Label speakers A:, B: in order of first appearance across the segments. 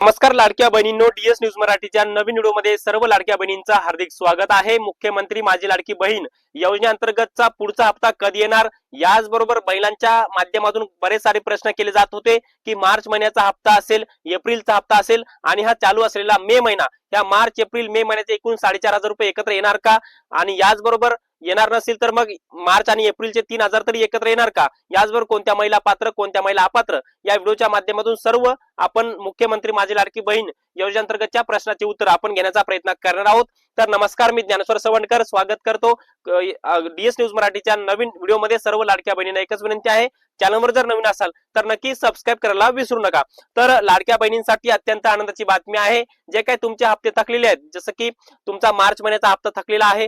A: नमस्कार लाडक्या बहिणींनो, DS news मराठीच्या नवीन व्हिडिओमध्ये सर्व लाडक्या बहिणींचा हार्दिक स्वागत आहे। मुख्यमंत्री माझी लाडकी बहीण योजनेअंतर्गतचा पुढचा हप्ता कधी येणार, याचबरोबर महिलांच्या माध्यमातून बरेच सारे प्रश्न केले जात होते की मार्च महिन्याचा हप्ता असेल, एप्रिलचा हप्ता असेल आणि हा चालू असलेला मे महिना, या मार्च एप्रिल मे महिन्याचे एकूण 4,500 रुपये एकत्र येणार का, आणि याचबरोबर येणार नसेल तर मग मार्च आणि एप्रिलचे 3,000 तरी एकत्र येणार का, याचबरोबर कोणत्या महिला पात्र कोणत्या महिला अपात्र, या व्हिडिओच्या माध्यमातून सर्व आपण मुख्यमंत्री माझी लाडकी बहीण योजनेअंतर्गतच्या प्रश्नाचे उत्तर आपण घेण्याचा प्रयत्न करणार आहोत। तर नमस्कार, मी ज्ञानेश्वर सवंडकर स्वागत करतो डीएस न्यूज मराठीच्या नवीन व्हिडिओमध्ये। सर्व लाडक्या बहिणींना एकच विनंती आहे, चॅनलवर जर नवीन असाल तर नक्की सबस्क्राईब करायला विसरू नका। तर लाडक्या बहिणींसाठी अत्यंत आनंदाची बातमी आहे, जे काही तुमचे हप्ते थकलेले आहेत, जसं की तुमचा मार्च महिन्याचा हप्ता थकलेला आहे,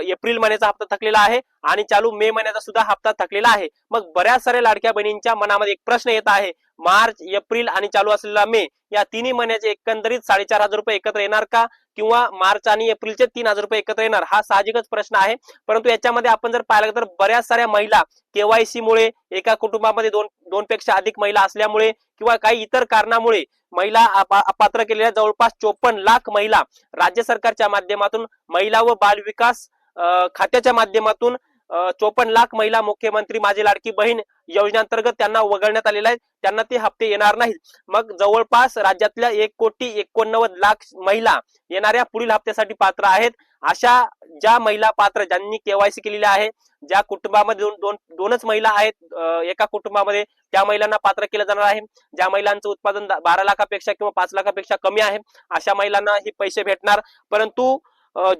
A: एप्रिल महिन्याचा हप्ता थकलेला आहे आणि चालू मे महिन्याचा सुद्धा हप्ता थकलेला आहे। मग बऱ्याच साऱ्या लाडक्या बहिणींच्या मनामध्ये एक प्रश्न येत आहे, मार्च एप्रिल आणि चालू असलेला मे, या तिन्ही महिन्याचे एकंदरीत 4,500 रुपये एकत्र येणार का, किंवा मार्च आणि एप्रिलचे 3,000 रुपये एकत्र येणार, हा साहजिकच प्रश्न आहे। परंतु याच्यामध्ये आपण जर पाहिलं तर बऱ्याच साऱ्या महिला केवायसी मुळे, एका कुटुंबामध्ये दोन पेक्षा अधिक महिला असल्यामुळे किंवा काही इतर कारणामुळे महिला अपात्र केलेल्या जवळपास 54 लाख महिला राज्य सरकारच्या माध्यमातून, महिला व बाल विकास खात्याच्या माध्यमातून 54 लाख महिला मुख्यमंत्री माझी लाडकी बहीण योजनेअंतर्गत त्यांना वगळण्यात आलेला आहे, त्यांना ते हप्ते येणार नाहीत। मग जवळपास राज्यातल्या 1,89,00,000 महिला येणाऱ्या पुढील हप्त्यासाठी पात्र आहेत। अशा ज्या महिला पात्र, ज्यांनी केवायसी केलेली आहे, ज्या कुटुंबामध्ये दोनच महिला आहेत एका कुटुंबामध्ये, त्या महिलांना पात्र केलं जाणार आहे। ज्या महिलांचं उत्पादन 12 लाखापेक्षा किंवा 5 लाखापेक्षा कमी आहे, अशा महिलांना हे पैसे भेटणार। परंतु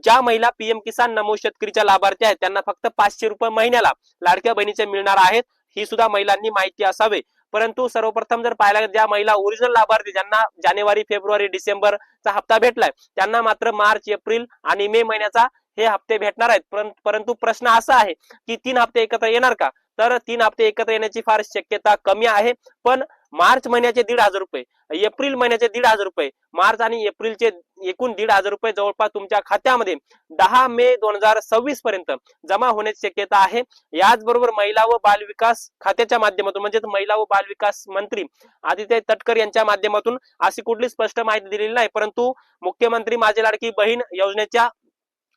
A: ज्या महिला पीएम किसान नमो शेतकरीच्या लाभार्थी आहेत, त्यांना फक्त 500 रुपये महिन्याला लाडक्या बहिणीचे मिळणार आहेत, ही सुद्धा महिलांनी माहिती असावे। परंतु सर्वप्रथम जर पाहायला ज्या महिला ओरिजिनल लाभार्थी, ज्यांना जानेवारी फेब्रुवारी डिसेंबरचा हप्ता भेटलाय, त्यांना मात्र मार्च एप्रिल आणि मे महिन्याचा हे हप्ते भेटणार आहेत। परंतु प्रश्न असा आहे की 3 हप्ते एकत्र येणार का, तर 3 हप्ते एकत्र येण्याची फार शक्यता कमी आहे। पण मार्च महिन्याचे 1,500 रुपये, एप्रिल महिन्याचे 1,500 रुपये, मार्च आणि एप्रिलचे एकूण 1,500 रुपये जवळपास तुमच्या खात्यामध्ये 10 मे 2026 पर्यंत जमा होण्याची शक्यता आहे। याचबरोबर महिला व बाल विकास खात्याच्या माध्यमातून, म्हणजे महिला व बाल विकास मंत्री आदित्य तटकर यांच्या माध्यमातून अशी कुठली स्पष्ट माहिती दिलेली नाही, परंतु मुख्यमंत्री माझी लाडकी बहीण योजनेच्या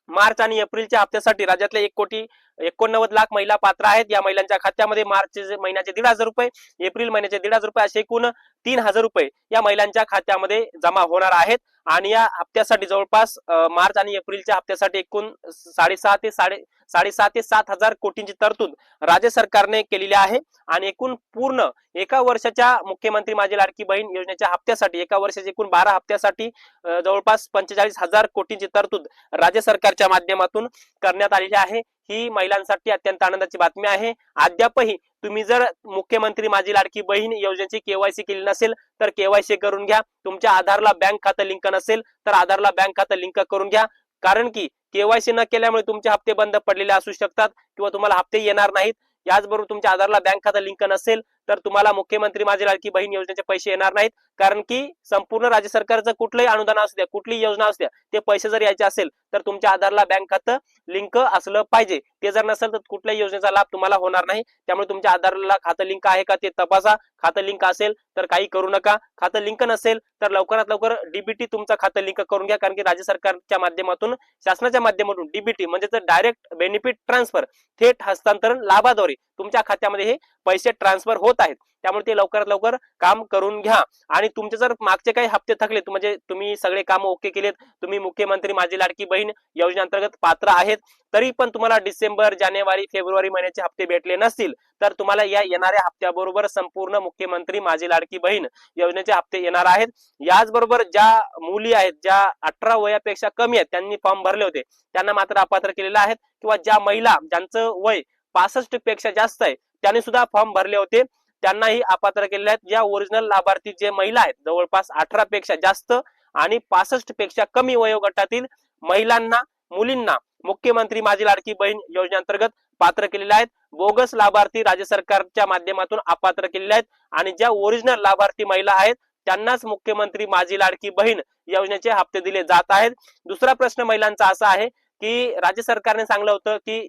A: मार्च आणि एप्रिलच्या हप्त्यासाठी राज्यातल्या 1,89,00,000 महिला पात्र आहेत। या महिलांच्या खात्यामध्ये मार्च महिन्याचे 1,500 रुपये, एप्रिल महिन्याचे 1,500 रुपये, असे एकूण 3,000 रुपये या महिलांच्या खात्यामध्ये जमा होणार आहेत। आणि या हप्त्यासाठी जवळपास मार्च आणि एप्रिलच्या हप्त्यासाठी एकूण 6,500 ते 7,000 कोटींची तरतूद राज्य सरकारने केलेली आहे। आणि एकूण पूर्ण एका वर्षाच्या मुख्यमंत्री माझी लाडकी बहीण योजनेच्या हप्त्यासाठी, एका वर्षाच्या एकूण 12 हप्त्यासाठी जवळपास 45,000 कोटींची तरतूद राज्य सरकारच्या माध्यमातून करण्यात आलेली आहे। ही महिलांसाठी अत्यंत आनंदाची बातमी आहे। अद्यापही तुम्ही जर मुख्यमंत्री माझी लाडकी बहीण योजनेची केवायसी केली नसेल तर केवायसी करून घ्या। तुमच्या आधारला बँक खातं लिंक नसेल तर आधारला बँक खातं लिंक करून घ्या, कारण की केवायसी न केल्यामुळे तुमचे हप्ते बंद पडलेले असू शकतात किंवा तुम्हाला हप्ते येणार नाहीत। याचबरोबर तुमच्या आधारला बँक खातं लिंक नसेल तर तुम्हाला मुख्यमंत्री माझी लाडकी बहीण योजनेचे पैसे येणार नाहीत, कारण की संपूर्ण राज्य सरकारचं कुठलंही अनुदान असू द्या, कुठलीही योजना असू द्या, ते पैसे जर यायचे असेल तर तुमच्या आधारला बँक खातं लिंक असलं पाहिजे। ते जर नसेल तर कुठल्याही योजनेचा लाभ तुम्हाला होणार नाही। त्यामुळे तुमच्या आधारला खातं लिंक आहे का ते तपासा। खातं लिंक असेल तर काही करू नका, खातं लिंक नसेल तर लवकरात लवकर डीबीटी तुमचं खातं लिंक करून घ्या, कारण की राज्य सरकारच्या माध्यमातून, शासनाच्या माध्यमातून डीबीटी म्हणजे डायरेक्ट बेनिफिट ट्रान्सफर, थेट हस्तांतरण लाभाद्वारे तुमच्या खात्यामध्ये हे पैसे ट्रान्सफर होत आहेत। त्यामुळे ते लवकरात लवकर काम करून घ्या। आणि तुमचे जर मागचे काही हप्ते थकलेत, म्हणजे तुम्ही सगळे काम ओके केलेत, तुम्ही मुख्यमंत्री माझी लाडकी बहीण योजनेअंतर्गत पात्र आहेत, तरी पण तुम्हाला डिसेंबर जानेवारी फेब्रुवारी महिन्याचे हप्ते भेटले नसतील तर तुम्हाला या येणाऱ्या हप्त्याबरोबर संपूर्ण मुख्यमंत्री माझी लाडकी बहीण योजनेचे हप्ते येणार आहेत। याचबरोबर ज्या मुली आहेत, ज्या 18 वयापेक्षा कमी आहेत, त्यांनी फॉर्म भरले होते, त्यांना मात्र अपात्र केलेले आहेत, किंवा ज्या महिला ज्यांचं वय 65 पेक्षा जास्त आहे त्यांनी सुद्धा फॉर्म भरले होते, त्यांनाही अपात्र केलेले आहेत। ज्या ओरिजिनल लाभार्थी जे महिला आहेत, जवळपास 18 पेक्षा जास्त आणि 65 पेक्षा कमी वयोगटातील महिलांना, मुलींना मुख्यमंत्री माझी लाडकी बहीण योजनेअंतर्गत पात्र केलेले आहेत। बोगस लाभार्थी राज्य सरकारच्या माध्यमातून अपात्र केलेले आहेत, आणि ज्या ओरिजिनल लाभार्थी महिला आहेत त्यांनाच मुख्यमंत्री माझी लाडकी बहीण योजनेचे हप्ते दिले जात आहेत। दुसरा प्रश्न महिलांचा असा आहे की राज्य सरकारने सांगितलं होतं की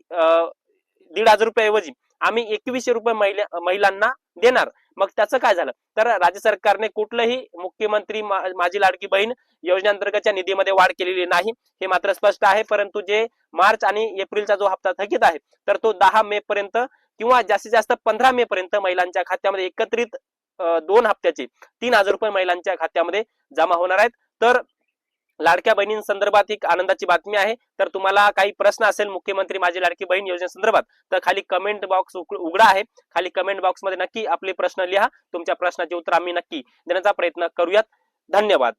A: 1,500 रुपये ऐवजी आम्ही 2,100 रुपये महिलांना देणार, मग त्याचं काय झालं? तर राज्य सरकारने कुठलंही मुख्यमंत्री माझी लाडकी बहीण योजनेअंतर्गतच्या निधीमध्ये वाढ केलेली नाही, हे मात्र स्पष्ट आहे. परंतु जे मार्च आणि एप्रिलचा जो हप्ता थकीत आहे तर तो 10 मे पर्यंत किंवा जास्तीत जास्त 15 मे पर्यंत महिलांच्या खात्यामध्ये एकत्रित 2 हप्त्याचे 3,000 रुपये महिलांच्या खात्यामध्ये जमा होणार आहेत. तर लाडक्या बहिणींसंदर्भात एक आनंदाची बातमी आहे. तर तुम्हाला काही प्रश्न असेल मुख्यमंत्री माझी लाडकी बहीण योजनेसंदर्भात तर खाली कमेंट बॉक्स उघडा आहे. खाली कमेंट बॉक्समध्ये नक्की आपले प्रश्न लिहा. तुमच्या प्रश्नाचे उत्तर आम्ही नक्की देण्याचा प्रयत्न करूयात. धन्यवाद.